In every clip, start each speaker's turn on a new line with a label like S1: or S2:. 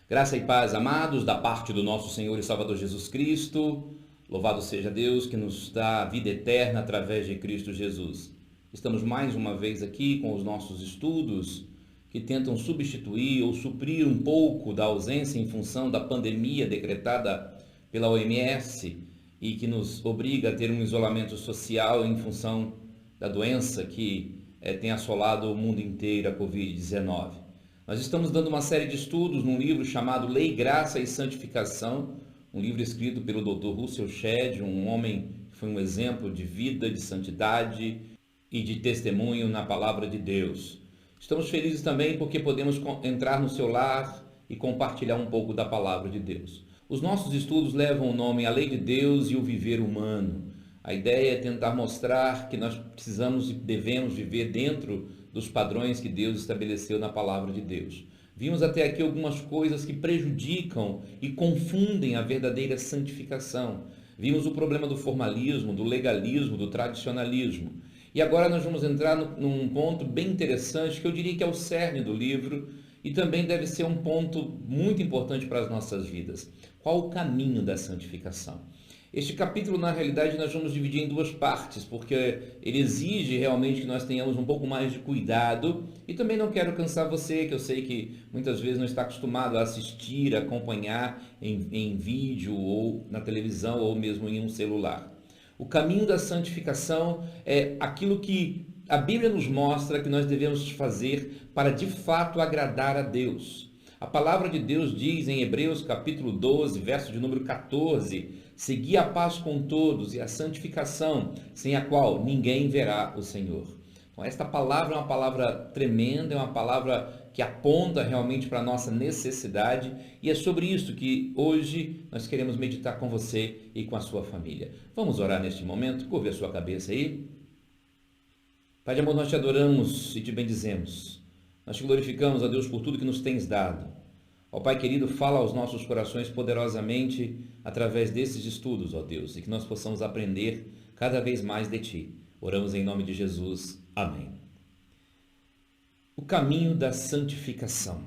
S1: Graça e paz, amados, da parte do nosso Senhor e Salvador Jesus Cristo. Louvado seja Deus que nos dá vida eterna através de Cristo Jesus. Estamos mais uma vez aqui com os nossos estudos que tentam substituir ou suprir um pouco da ausência em função da pandemia decretada pela OMS e que nos obriga a ter um isolamento social em função da doença que tem assolado o mundo inteiro, a Covid-19. Nós estamos dando uma série de estudos num livro chamado Lei, Graça e Santificação, um livro escrito pelo Dr. Russell Shedd, um homem que foi um exemplo de vida, de santidade e de testemunho na palavra de Deus. Estamos felizes também porque podemos entrar no seu lar e compartilhar um pouco da palavra de Deus. Os nossos estudos levam o nome A Lei de Deus e o Viver Humano. A ideia é tentar mostrar que nós precisamos e devemos viver dentro dos padrões que Deus estabeleceu na palavra de Deus. Vimos até aqui algumas coisas que prejudicam e confundem a verdadeira santificação. Vimos o problema do formalismo, do legalismo, do tradicionalismo. E agora nós vamos entrar num ponto bem interessante, que eu diria que é o cerne do livro e também deve ser um ponto muito importante para as nossas vidas. Qual o caminho da santificação? Este capítulo, na realidade, nós vamos dividir em duas partes, porque ele exige realmente que nós tenhamos um pouco mais de cuidado. E também não quero cansar você, que eu sei que muitas vezes não está acostumado a assistir, a acompanhar em vídeo ou na televisão ou mesmo em um celular. O caminho da santificação é aquilo que a Bíblia nos mostra que nós devemos fazer para de fato agradar a Deus. A palavra de Deus diz em Hebreus capítulo 12, verso de número 14, segui a paz com todos e a santificação, sem a qual ninguém verá o Senhor. Então, esta palavra é uma palavra tremenda, é uma palavra que aponta realmente para a nossa necessidade e é sobre isso que hoje nós queremos meditar com você e com a sua família. Vamos orar neste momento? Curve a sua cabeça aí. Pai de amor, nós te adoramos e te bendizemos. Nós te glorificamos, ó Deus, por tudo que nos tens dado. Ó Pai querido, fala aos nossos corações poderosamente através desses estudos, ó Deus, e que nós possamos aprender cada vez mais de Ti. Oramos em nome de Jesus. Amém. O caminho da santificação.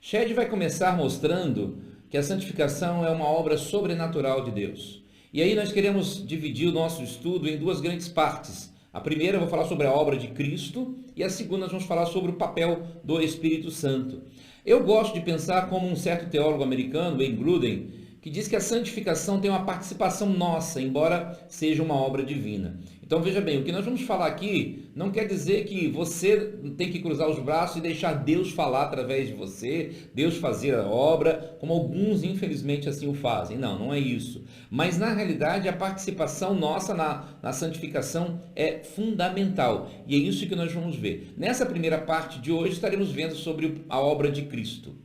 S1: Shedd vai começar mostrando que a santificação é uma obra sobrenatural de Deus. E aí nós queremos dividir o nosso estudo em duas grandes partes. A primeira eu vou falar sobre a obra de Cristo e a segunda nós vamos falar sobre o papel do Espírito Santo. Eu gosto de pensar como um certo teólogo americano, Ben Gruden, que diz que a santificação tem uma participação nossa, embora seja uma obra divina. Então veja bem, o que nós vamos falar aqui não quer dizer que você tem que cruzar os braços e deixar Deus falar através de você, Deus fazer a obra, como alguns infelizmente assim o fazem. Não, não é isso. Mas na realidade a participação nossa na santificação é fundamental. E é isso que nós vamos ver. Nessa primeira parte de hoje estaremos vendo sobre a obra de Cristo.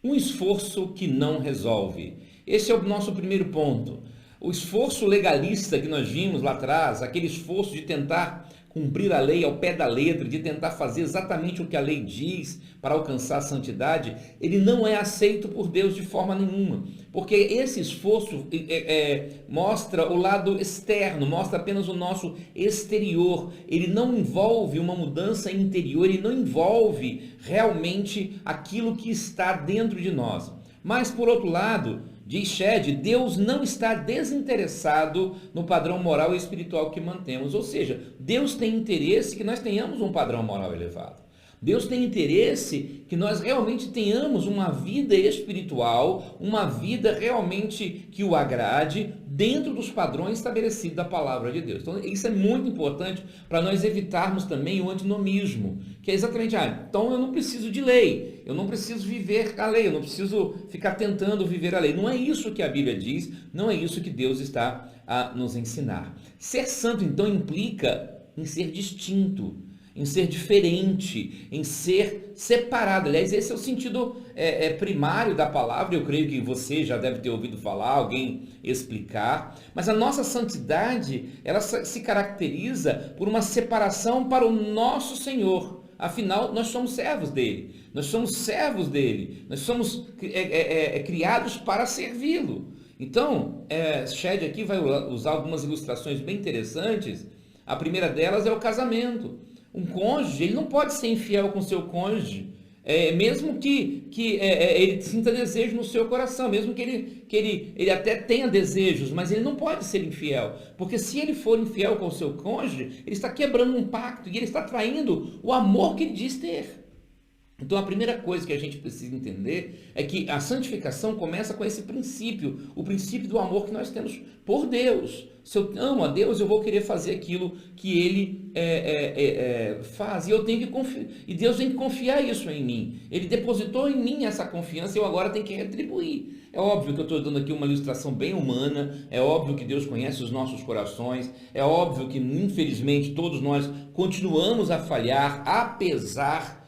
S1: Um esforço que não resolve. Esse é o nosso primeiro ponto. O esforço legalista que nós vimos lá atrás, aquele esforço de tentar cumprir a lei ao pé da letra, de tentar fazer exatamente o que a lei diz para alcançar a santidade, ele não é aceito por Deus de forma nenhuma. Porque esse esforço mostra o lado externo, mostra apenas o nosso exterior. Ele não envolve uma mudança interior, ele não envolve realmente aquilo que está dentro de nós. Mas, por outro lado, diz Shedd, Deus não está desinteressado no padrão moral e espiritual que mantemos. Ou seja, Deus tem interesse que nós tenhamos um padrão moral elevado. Deus tem interesse que nós realmente tenhamos uma vida espiritual, uma vida realmente que o agrade dentro dos padrões estabelecidos da palavra de Deus. Então isso é muito importante para nós evitarmos também o antinomismo, que é exatamente, então eu não preciso de lei, eu não preciso viver a lei, eu não preciso ficar tentando viver a lei. Não é isso que a Bíblia diz, não é isso que Deus está a nos ensinar. Ser santo então implica em ser distinto, em ser diferente, em ser separado. Aliás, esse é o sentido primário da palavra. Eu creio que você já deve ter ouvido falar, alguém explicar. Mas a nossa santidade, ela se caracteriza por uma separação para o nosso Senhor. Afinal, nós somos servos dele. Nós somos servos dele. Nós somos criados para servi-lo. Então, Shedd aqui vai usar algumas ilustrações bem interessantes. A primeira delas é o casamento. Um cônjuge, ele não pode ser infiel com seu cônjuge Mesmo que ele sinta desejo no seu coração, mesmo que ele até tenha desejos, mas ele não pode ser infiel, porque se ele for infiel com o seu cônjuge, ele está quebrando um pacto e ele está traindo o amor que ele diz ter. Então a primeira coisa que a gente precisa entender é que a santificação começa com esse princípio, o princípio do amor que nós temos por Deus. Se eu amo a Deus, eu vou querer fazer aquilo que Ele faz, e eu tenho que confiar, e Deus tem que confiar isso em mim. Ele depositou em mim essa confiança e eu agora tenho que retribuir. É óbvio que eu estou dando aqui uma ilustração bem humana, é óbvio que Deus conhece os nossos corações, é óbvio que infelizmente todos nós continuamos a falhar, apesar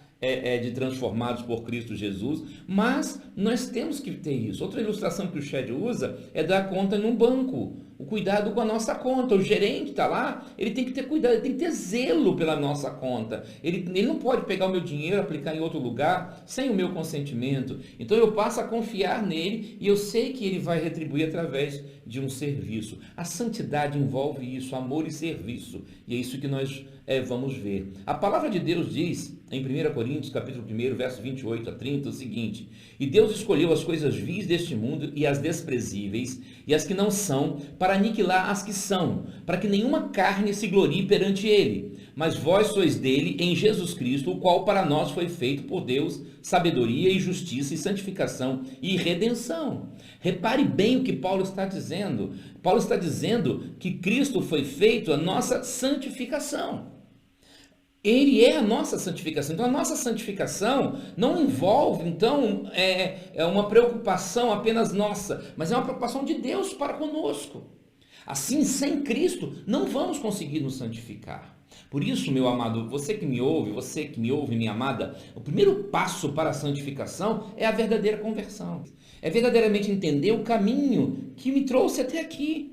S1: de transformados por Cristo Jesus, mas nós temos que ter isso. Outra ilustração que o Shed usa é dar conta num banco, o cuidado com a nossa conta. O gerente está lá, ele tem que ter cuidado, ele tem que ter zelo pela nossa conta. Ele não pode pegar o meu dinheiro, aplicar em outro lugar, sem o meu consentimento. Então eu passo a confiar nele e eu sei que ele vai retribuir através de um serviço. A santidade envolve isso, amor e serviço. E é isso que nós vamos ver. A palavra de Deus diz, em 1 Coríntios, capítulo 1, verso 28 a 30, o seguinte: E Deus escolheu as coisas vis deste mundo e as desprezíveis, e as que não são, para aniquilar as que são, para que nenhuma carne se glorie perante ele. Mas vós sois dele em Jesus Cristo, o qual para nós foi feito por Deus sabedoria e justiça e santificação e redenção. Repare bem o que Paulo está dizendo. Paulo está dizendo que Cristo foi feito a nossa santificação. Ele é a nossa santificação. Então a nossa santificação não envolve, então, uma preocupação apenas nossa, mas é uma preocupação de Deus para conosco. Assim, sem Cristo, não vamos conseguir nos santificar. Por isso, meu amado, você que me ouve, minha amada, o primeiro passo para a santificação é a verdadeira conversão. É verdadeiramente entender o caminho que me trouxe até aqui.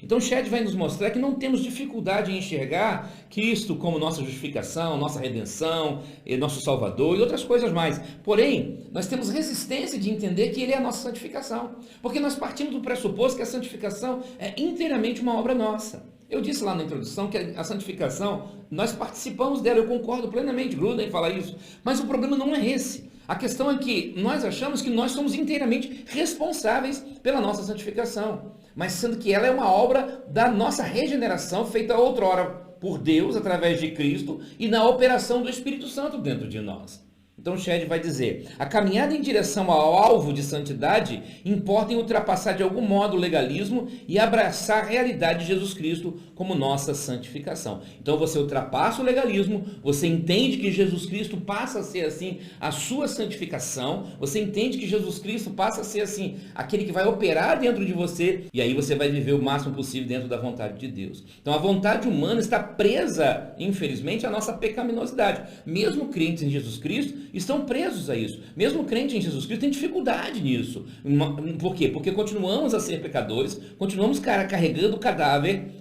S1: Então o Shed vai nos mostrar que não temos dificuldade em enxergar Cristo como nossa justificação, nossa redenção, nosso Salvador e outras coisas mais. Porém, nós temos resistência de entender que Ele é a nossa santificação, porque nós partimos do pressuposto que a santificação é inteiramente uma obra nossa. Eu disse lá na introdução que a santificação, nós participamos dela, eu concordo plenamente, Gruden em falar isso, mas o problema não é esse. A questão é que nós achamos que nós somos inteiramente responsáveis pela nossa santificação, mas sendo que ela é uma obra da nossa regeneração, feita outrora por Deus, através de Cristo, e na operação do Espírito Santo dentro de nós. Então o Shed vai dizer: a caminhada em direção ao alvo de santidade importa em ultrapassar de algum modo o legalismo e abraçar a realidade de Jesus Cristo como nossa santificação. Então você ultrapassa o legalismo, você entende que Jesus Cristo passa a ser assim a sua santificação, você entende que Jesus Cristo passa a ser assim aquele que vai operar dentro de você, e aí você vai viver o máximo possível dentro da vontade de Deus. Então a vontade humana está presa, infelizmente, à nossa pecaminosidade. Mesmo crentes em Jesus Cristo estão presos a isso. Mesmo crente em Jesus Cristo tem dificuldade nisso. Por quê? Porque continuamos a ser pecadores, continuamos carregando o cadáver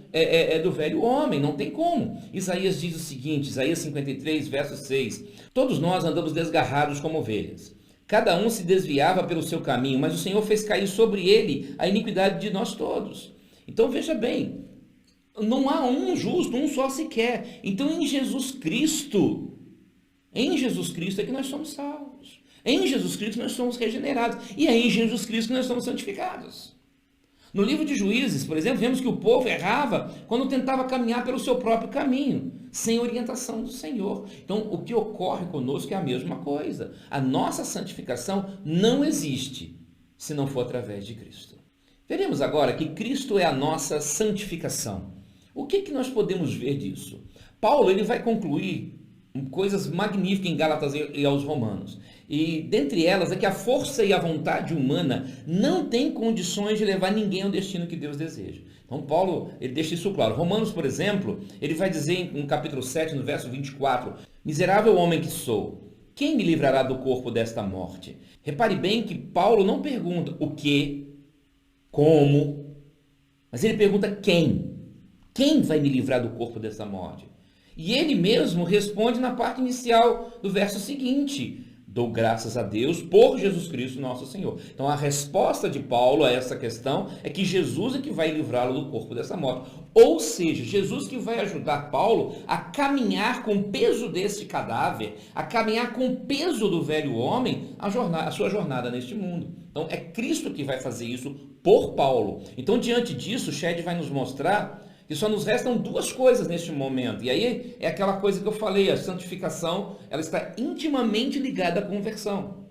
S1: do velho homem, não tem como. Isaías diz o seguinte, Isaías 53, verso 6: Todos nós andamos desgarrados como ovelhas. Cada um se desviava pelo seu caminho, mas o Senhor fez cair sobre ele a iniquidade de nós todos. Então veja bem, não há um justo, um só sequer. Então em Jesus Cristo é que nós somos salvos. Em Jesus Cristo nós somos regenerados. E é em Jesus Cristo que nós somos santificados. No livro de Juízes, por exemplo, vemos que o povo errava quando tentava caminhar pelo seu próprio caminho, sem orientação do Senhor. Então, o que ocorre conosco é a mesma coisa. A nossa santificação não existe se não for através de Cristo. Veremos agora que Cristo é a nossa santificação. O que nós podemos ver disso? Paulo ele vai concluir coisas magníficas em Gálatas e aos Romanos. E dentre elas é que a força e a vontade humana não tem condições de levar ninguém ao destino que Deus deseja. Então Paulo, ele deixa isso claro. Romanos, por exemplo, ele vai dizer no capítulo 7, no verso 24: Miserável homem que sou, quem me livrará do corpo desta morte? Repare bem que Paulo não pergunta o que, como, mas ele pergunta quem. Quem vai me livrar do corpo desta morte? E ele mesmo responde na parte inicial do verso seguinte: Dou graças a Deus por Jesus Cristo nosso Senhor. Então a resposta de Paulo a essa questão é que Jesus é que vai livrá-lo do corpo dessa morte. Ou seja, Jesus que vai ajudar Paulo a caminhar com o peso desse cadáver, a caminhar com o peso do velho homem, a sua jornada neste mundo. Então é Cristo que vai fazer isso por Paulo. Então diante disso, Shed vai nos mostrar que só nos restam duas coisas neste momento. E aí é aquela coisa que eu falei, a santificação, ela está intimamente ligada à conversão.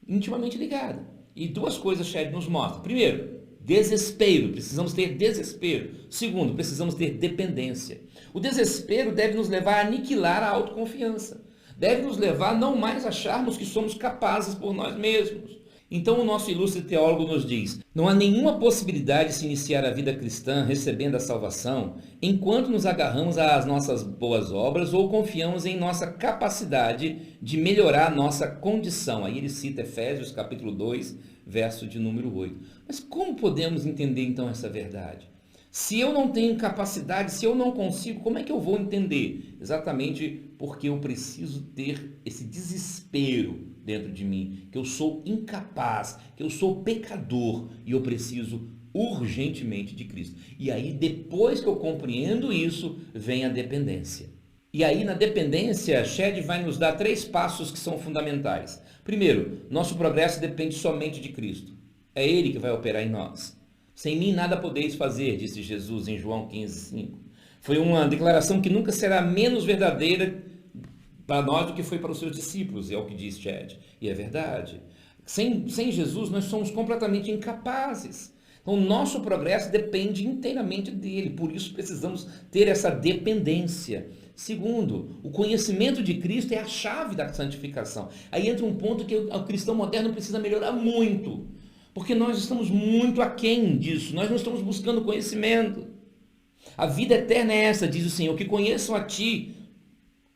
S1: Intimamente ligada. E duas coisas Shed nos mostra. Primeiro, desespero. Precisamos ter desespero. Segundo, precisamos ter dependência. O desespero deve nos levar a aniquilar a autoconfiança. Deve nos levar a não mais acharmos que somos capazes por nós mesmos. Então o nosso ilustre teólogo nos diz: não há nenhuma possibilidade de se iniciar a vida cristã recebendo a salvação enquanto nos agarramos às nossas boas obras ou confiamos em nossa capacidade de melhorar a nossa condição. Aí ele cita Efésios capítulo 2, verso de número 8. Mas como podemos entender então essa verdade? Se eu não tenho capacidade, se eu não consigo, como é que eu vou entender? Exatamente porque eu preciso ter esse desespero dentro de mim, que eu sou incapaz, que eu sou pecador e eu preciso urgentemente de Cristo. E aí, depois que eu compreendo isso, vem a dependência. E aí, na dependência, Shed vai nos dar 3 passos que são fundamentais. Primeiro, nosso progresso depende somente de Cristo. É Ele que vai operar em nós. Sem mim nada podeis fazer, disse Jesus em João 15:5. Foi uma declaração que nunca será menos verdadeira para nós do que foi para os seus discípulos, é o que diz Shed. E é verdade. Sem Jesus nós somos completamente incapazes. Então o nosso progresso depende inteiramente dele, por isso precisamos ter essa dependência. Segundo, o conhecimento de Cristo é a chave da santificação. Aí entra um ponto que o cristão moderno precisa melhorar muito, porque nós estamos muito aquém disso, nós não estamos buscando conhecimento. A vida eterna é essa, diz o Senhor, que conheçam a Ti,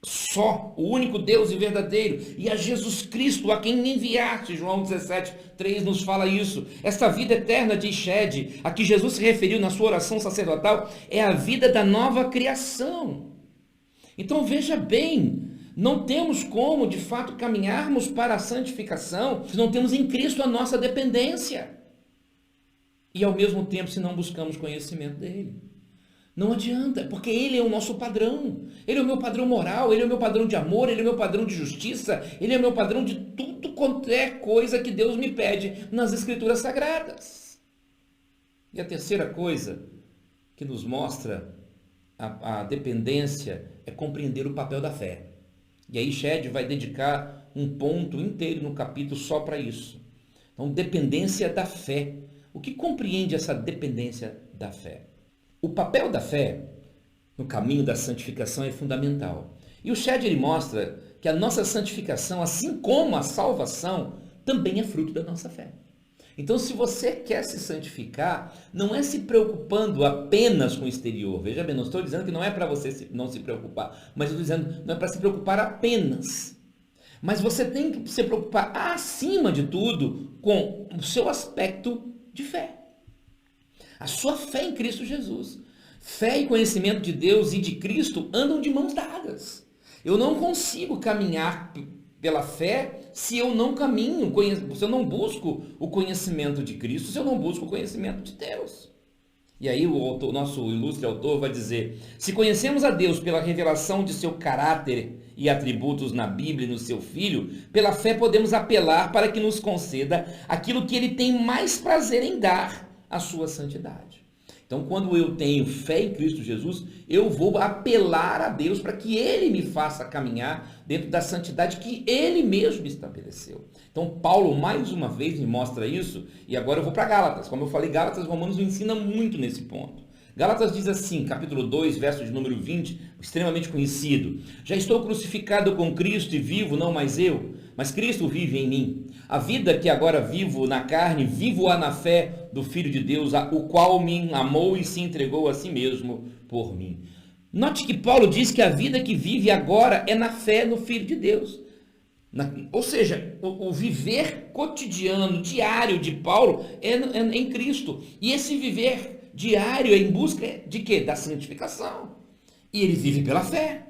S1: só, o único Deus e verdadeiro, e a Jesus Cristo, a quem me enviaste. João 17:3 nos fala isso. Esta vida eterna, diz Shed, a que Jesus se referiu na sua oração sacerdotal, é a vida da nova criação. Então veja bem, não temos como de fato caminharmos para a santificação se não temos em Cristo a nossa dependência e ao mesmo tempo se não buscamos conhecimento dele. Não adianta, porque Ele é o nosso padrão. Ele é o meu padrão moral, Ele é o meu padrão de amor, Ele é o meu padrão de justiça, Ele é o meu padrão de tudo quanto é coisa que Deus me pede nas Escrituras Sagradas. E a terceira coisa que nos mostra a dependência é compreender o papel da fé. E aí Shed vai dedicar um ponto inteiro no capítulo só para isso. Então, dependência da fé. O que compreende essa dependência da fé? O papel da fé no caminho da santificação é fundamental. E o Shed ele mostra que a nossa santificação, assim como a salvação, também é fruto da nossa fé. Então, se você quer se santificar, não é se preocupando apenas com o exterior. Veja bem, não estou dizendo que não é para você não se preocupar, mas estou dizendo não é para se preocupar apenas. Mas você tem que se preocupar, acima de tudo, com o seu aspecto de fé. A sua fé em Cristo Jesus. Fé e conhecimento de Deus e de Cristo andam de mãos dadas. Eu não consigo caminhar pela fé se eu não caminho, se eu não busco o conhecimento de Cristo, se eu não busco o conhecimento de Deus. E aí o nosso ilustre autor vai dizer: se conhecemos a Deus pela revelação de seu caráter e atributos na Bíblia e no seu Filho, pela fé podemos apelar para que nos conceda aquilo que ele tem mais prazer em dar, a sua santidade. Então, quando eu tenho fé em Cristo Jesus, eu vou apelar a Deus para que Ele me faça caminhar dentro da santidade que Ele mesmo estabeleceu. Então, Paulo, mais uma vez, me mostra isso, e agora eu vou para Gálatas. Como eu falei, Gálatas, Romanos nos ensina muito nesse ponto. Gálatas diz assim, capítulo 2, verso de número 20, extremamente conhecido: já estou crucificado com Cristo e vivo, não mais eu, mas Cristo vive em mim. A vida que agora vivo na carne, vivo-a na fé do Filho de Deus, o qual me amou e se entregou a si mesmo por mim. Note que Paulo diz que a vida que vive agora é na fé no Filho de Deus. Ou seja, o viver cotidiano, diário de Paulo é em Cristo. E esse viver diário é em busca de quê? Da santificação. E ele vive pela fé.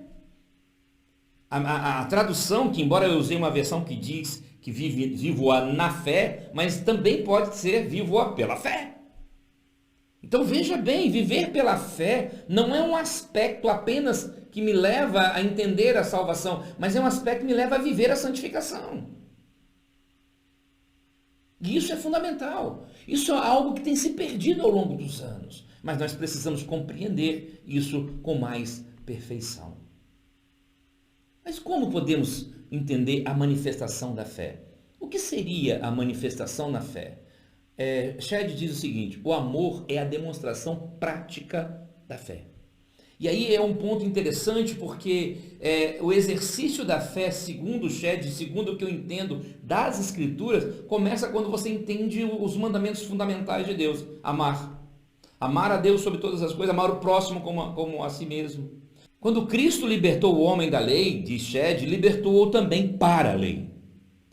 S1: A tradução, que embora eu usei uma versão que diz que vivo-a na fé, mas também pode ser vivo-a pela fé. Então veja bem, viver pela fé não é um aspecto apenas que me leva a entender a salvação, mas é um aspecto que me leva a viver a santificação. E isso é fundamental. Isso é algo que tem se perdido ao longo dos anos, mas nós precisamos compreender isso com mais perfeição. Mas como podemos entender a manifestação da fé? O que seria a manifestação na fé? Shedd diz o seguinte: o amor é a demonstração prática da fé. E aí é um ponto interessante porque o exercício da fé, segundo Shedd, segundo o que eu entendo das Escrituras, começa quando você entende os mandamentos fundamentais de Deus. Amar. Amar a Deus sobre todas as coisas, amar o próximo como a si mesmo. Quando Cristo libertou o homem da lei, diz Shedd, libertou-o também para a lei.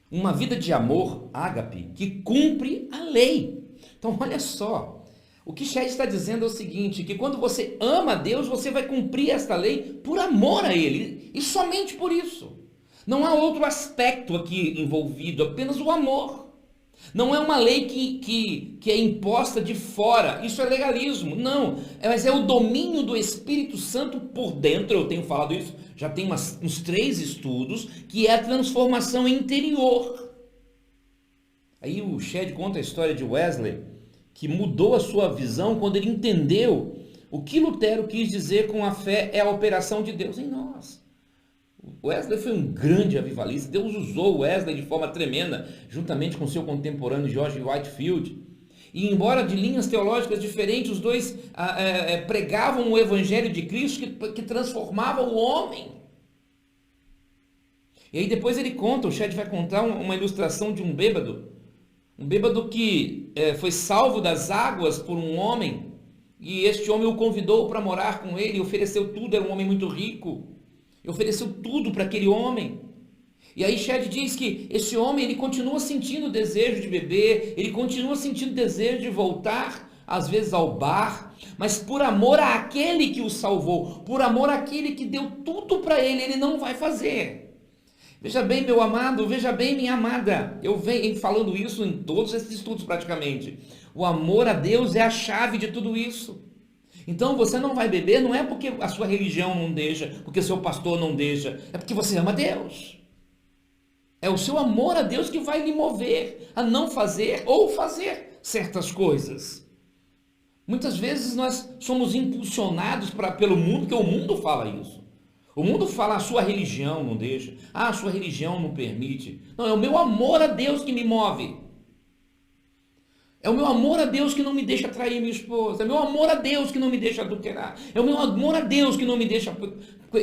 S1: Uma vida de amor, ágape, que cumpre a lei. Então olha só, o que Shedd está dizendo é o seguinte, que quando você ama a Deus, você vai cumprir esta lei por amor a Ele, e somente por isso. Não há outro aspecto aqui envolvido, apenas o amor. Não é uma lei que é imposta de fora, isso é legalismo, não, mas é o domínio do Espírito Santo por dentro. Eu tenho falado isso, já tem uns 3 estudos, que é a transformação interior. Aí o Shedd conta a história de Wesley, que mudou a sua visão quando ele entendeu o que Lutero quis dizer com a fé é a operação de Deus em nós. Wesley foi um grande avivalista, Deus usou Wesley de forma tremenda, juntamente com seu contemporâneo George Whitefield. E embora de linhas teológicas diferentes, os dois pregavam o evangelho de Cristo que transformava o homem. E aí depois ele conta, o Shedd vai contar uma ilustração de um bêbado que foi salvo das águas por um homem, e este homem o convidou para morar com ele, ofereceu tudo, era um homem muito rico, ofereceu tudo para aquele homem. E aí Shedd diz que esse homem, ele continua sentindo desejo de beber, ele continua sentindo desejo de voltar, às vezes ao bar, mas por amor àquele que o salvou, por amor àquele que deu tudo para ele, ele não vai fazer. Veja bem, meu amado, veja bem, minha amada, eu venho falando isso em todos esses estudos praticamente. O amor a Deus é a chave de tudo isso. Então você não vai beber, não é porque a sua religião não deixa, porque o seu pastor não deixa, é porque você ama Deus. É o seu amor a Deus que vai lhe mover a não fazer ou fazer certas coisas. Muitas vezes nós somos impulsionados pelo mundo, porque o mundo fala isso. O mundo fala, a sua religião não deixa, a sua religião não permite. Não, é o meu amor a Deus que me move. É o meu amor a Deus que não me deixa trair minha esposa. É o meu amor a Deus que não me deixa adulterar. É o meu amor a Deus que não me deixa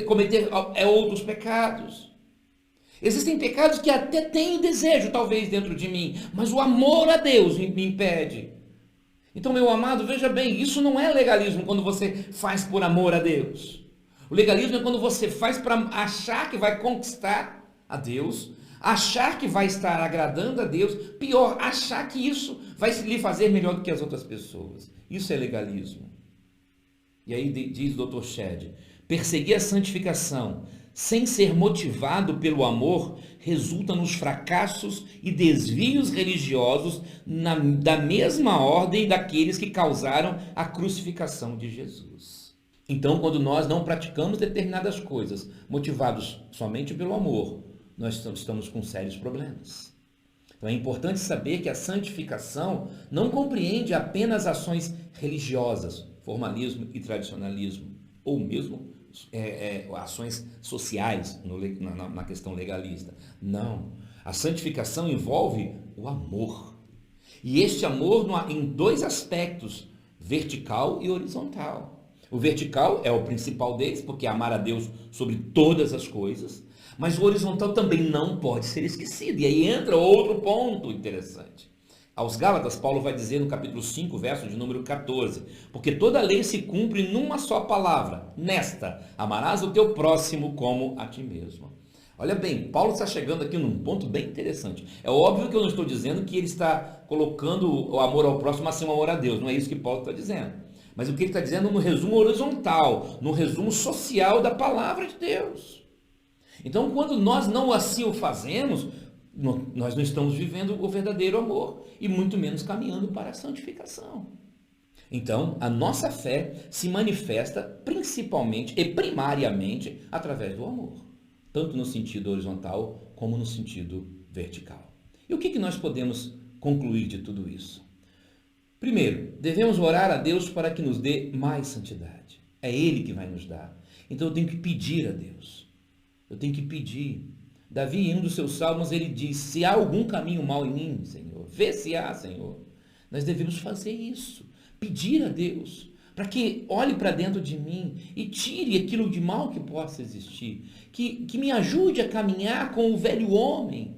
S1: cometer outros pecados. Existem pecados que até tenho desejo, talvez, dentro de mim, mas o amor a Deus me impede. Então, meu amado, veja bem, isso não é legalismo quando você faz por amor a Deus. O legalismo é quando você faz para achar que vai conquistar a Deus, achar que vai estar agradando a Deus, pior, achar que isso vai lhe fazer melhor do que as outras pessoas. Isso é legalismo. E aí diz o Dr. Shedd, perseguir a santificação sem ser motivado pelo amor resulta nos fracassos e desvios religiosos da mesma ordem daqueles que causaram a crucificação de Jesus. Então, quando nós não praticamos determinadas coisas motivados somente pelo amor, nós estamos com sérios problemas. Então é importante saber que a santificação não compreende apenas ações religiosas, formalismo e tradicionalismo, ou mesmo ações sociais na questão legalista. Não. A santificação envolve o amor. E este amor em 2 aspectos, vertical e horizontal. O vertical é o principal deles, porque é amar a Deus sobre todas as coisas, mas o horizontal também não pode ser esquecido. E aí entra outro ponto interessante. Aos Gálatas, Paulo vai dizer no capítulo 5, verso de número 14, porque toda lei se cumpre numa só palavra, nesta, amarás o teu próximo como a ti mesmo. Olha bem, Paulo está chegando aqui num ponto bem interessante. É óbvio que eu não estou dizendo que ele está colocando o amor ao próximo acima do amor a Deus, não é isso que Paulo está dizendo. Mas o que ele está dizendo no resumo horizontal, no resumo social da palavra de Deus. Então, quando nós não assim o fazemos, nós não estamos vivendo o verdadeiro amor e muito menos caminhando para a santificação. Então, a nossa fé se manifesta principalmente e primariamente através do amor, tanto no sentido horizontal como no sentido vertical. E o que nós podemos concluir de tudo isso? Primeiro, devemos orar a Deus para que nos dê mais santidade. É Ele que vai nos dar. Então eu tenho que pedir a Deus. Eu tenho que pedir. Davi, em um dos seus salmos, ele diz: se há algum caminho mau em mim, Senhor, vê se há, Senhor. Nós devemos fazer isso. Pedir a Deus para que olhe para dentro de mim e tire aquilo de mal que possa existir. Que me ajude a caminhar com o velho homem.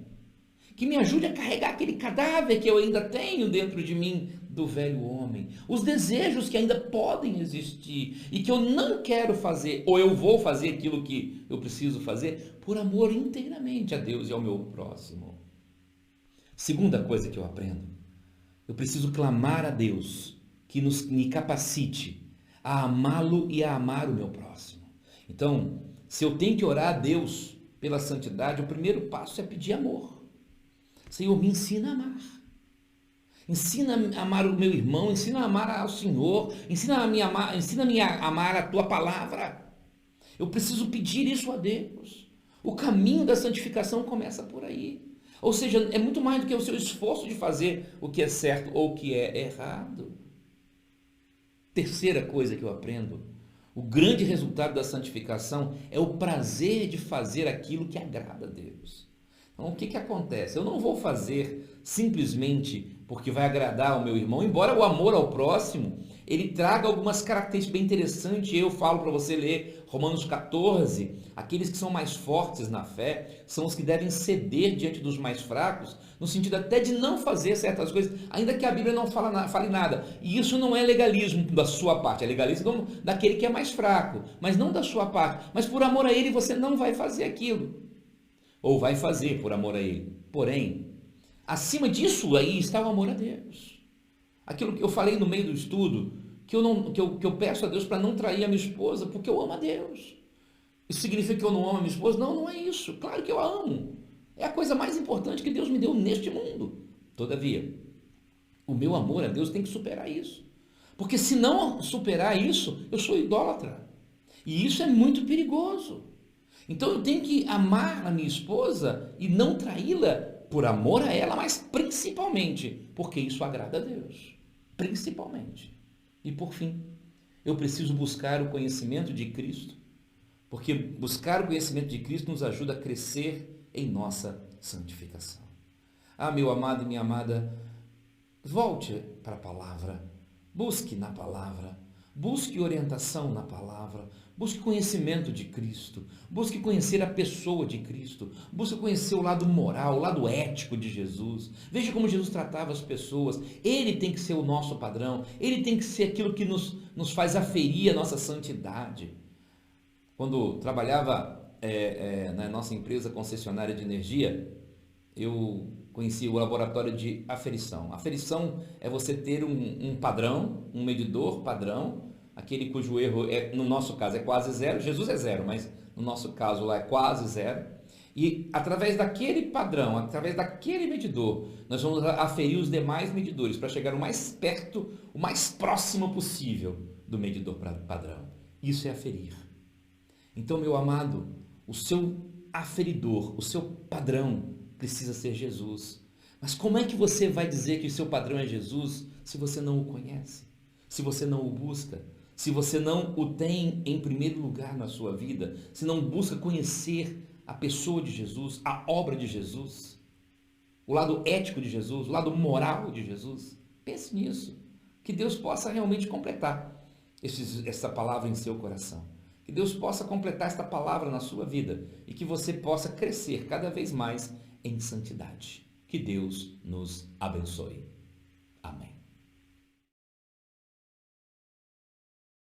S1: Que me ajude a carregar aquele cadáver que eu ainda tenho dentro de mim do velho homem. Os desejos que ainda podem existir e que eu não quero fazer, ou eu vou fazer aquilo que eu preciso fazer, por amor inteiramente a Deus e ao meu próximo. Segunda coisa que eu aprendo, eu preciso clamar a Deus que me capacite a amá-lo e a amar o meu próximo. Então, se eu tenho que orar a Deus pela santidade, o primeiro passo é pedir amor. Senhor, me ensina a amar. Ensina a amar o meu irmão, ensina a amar ao Senhor, ensina-me a amar a tua palavra. Eu preciso pedir isso a Deus. O caminho da santificação começa por aí. Ou seja, é muito mais do que o seu esforço de fazer o que é certo ou o que é errado. Terceira coisa que eu aprendo, o grande resultado da santificação é o prazer de fazer aquilo que agrada a Deus. Então, o que acontece? Eu não vou fazer simplesmente porque vai agradar ao meu irmão, embora o amor ao próximo, ele traga algumas características bem interessantes. Eu falo para você ler Romanos 14, aqueles que são mais fortes na fé, são os que devem ceder diante dos mais fracos, no sentido até de não fazer certas coisas, ainda que a Bíblia não fale nada. E isso não é legalismo da sua parte, é legalismo daquele que é mais fraco, mas não da sua parte. Mas por amor a ele você não vai fazer aquilo, ou vai fazer por amor a ele. Porém, acima disso aí está o amor a Deus. Aquilo que eu falei no meio do estudo, que eu peço a Deus para não trair a minha esposa, porque eu amo a Deus. Isso significa que eu não amo a minha esposa? Não, não é isso. Claro que eu a amo. É a coisa mais importante que Deus me deu neste mundo. Todavia, o meu amor a Deus tem que superar isso. Porque se não superar isso, eu sou idólatra. E isso é muito perigoso. Então eu tenho que amar a minha esposa e não traí-la por amor a ela, mas principalmente porque isso agrada a Deus. Principalmente. E por fim, eu preciso buscar o conhecimento de Cristo, porque buscar o conhecimento de Cristo nos ajuda a crescer em nossa santificação. Ah, meu amado e minha amada, volte para a palavra, busque na palavra, busque orientação na palavra, busque conhecimento de Cristo, busque conhecer a pessoa de Cristo, busque conhecer o lado moral, o lado ético de Jesus. Veja como Jesus tratava as pessoas. Ele tem que ser o nosso padrão, ele tem que ser aquilo que nos faz aferir a nossa santidade. Quando trabalhava na nossa empresa concessionária de energia, eu conheci o laboratório de aferição. Aferição é você ter um padrão, um medidor padrão, aquele cujo erro, no nosso caso, é quase zero. Jesus é zero, mas no nosso caso lá é quase zero. E através daquele padrão, através daquele medidor, nós vamos aferir os demais medidores para chegar o mais perto, o mais próximo possível do medidor padrão. Isso é aferir. Então, meu amado, o seu aferidor, o seu padrão precisa ser Jesus. Mas como é que você vai dizer que o seu padrão é Jesus se você não o conhece? Se você não o busca? Se você não o tem em primeiro lugar na sua vida? Se não busca conhecer a pessoa de Jesus, a obra de Jesus, o lado ético de Jesus, o lado moral de Jesus? Pense nisso. Que Deus possa realmente completar essa palavra em seu coração. Que Deus possa completar esta palavra na sua vida e que você possa crescer cada vez mais em santidade. Que Deus nos abençoe.